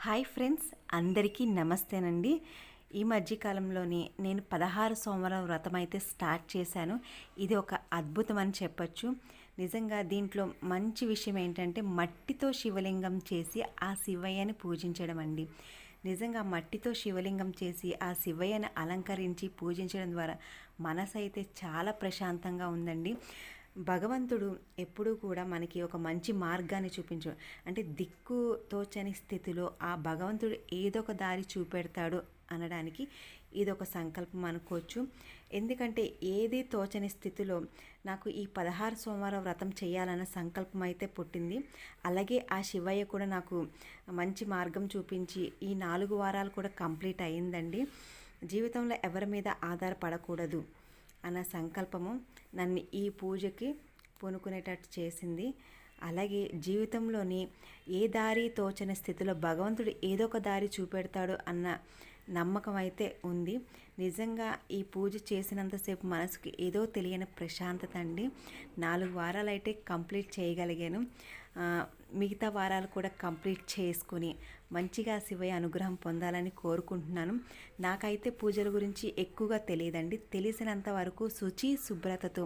Hi friends, అందరికీ నమస్తేనండి. ఈ మధ్యకాలంలోని నేను 16 సోమవారం వ్రతం అయితే స్టార్ట్ చేశాను. ఇది ఒక అద్భుతం అని చెప్పచ్చు. నిజంగా దీంట్లో మంచి విషయం ఏంటంటే మట్టితో శివలింగం చేసి ఆ శివయ్యని పూజించడం అండి. నిజంగా మట్టితో శివలింగం చేసి ఆ శివయ్యని అలంకరించి పూజించడం ద్వారా మనసు అయితే చాలా ప్రశాంతంగా ఉందండి. భగవంతుడు ఎప్పుడూ కూడా మనకి ఒక మంచి మార్గాన్ని చూపించు, అంటే దిక్కు తోచని స్థితిలో ఆ భగవంతుడు ఏదో ఒక దారి చూపెడతాడు అనడానికి ఇదొక సంకల్పం అనుకోవచ్చు. ఎందుకంటే ఏది తోచని స్థితిలో నాకు ఈ 16 సోమవారం వ్రతం చేయాలన్న సంకల్పం అయితే పుట్టింది. అలాగే ఆ శివయ్య కూడా నాకు మంచి మార్గం చూపించి ఈ 4 వారాలు కూడా కంప్లీట్ అయ్యిందండి. జీవితంలో ఎవరి మీద ఆధారపడకూడదు అన్న సంకల్పము నన్ను ఈ పూజకి పూనుకునేటట్టు చేసింది. అలాగే జీవితంలోని ఏ దారి తోచని స్థితిలో భగవంతుడు ఏదో ఒక దారి చూపెడతాడు అన్న నమ్మకం అయితే ఉంది. నిజంగా ఈ పూజ చేసినంతసేపు మనసుకి ఏదో తెలియని ప్రశాంతత అండి. 4 వారాలు అయితే కంప్లీట్ చేయగలిగాను. మిగతా వారాలు కూడా కంప్లీట్ చేసుకుని మంచిగా శివయ్య అనుగ్రహం పొందాలని కోరుకుంటున్నాను. నాకైతే పూజల గురించి ఎక్కువగా తెలియదండి. తెలిసినంత వరకు శుచి శుభ్రతతో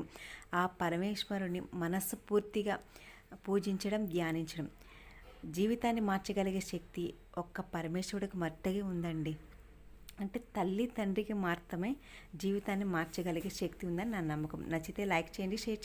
ఆ పరమేశ్వరుని మనస్ఫూర్తిగా పూజించడం, ధ్యానించడం. జీవితాన్ని మార్చగలిగే శక్తి ఒక్క పరమేశ్వరుడికి మట్టుకే ఉందండి. అంటే తల్లి తండ్రికి మాత్రమే జీవితాన్ని మార్చగలిగే శక్తి ఉందని నా నమ్మకం. నచ్చితే లైక్ చేయండి, షేర్ చేయండి.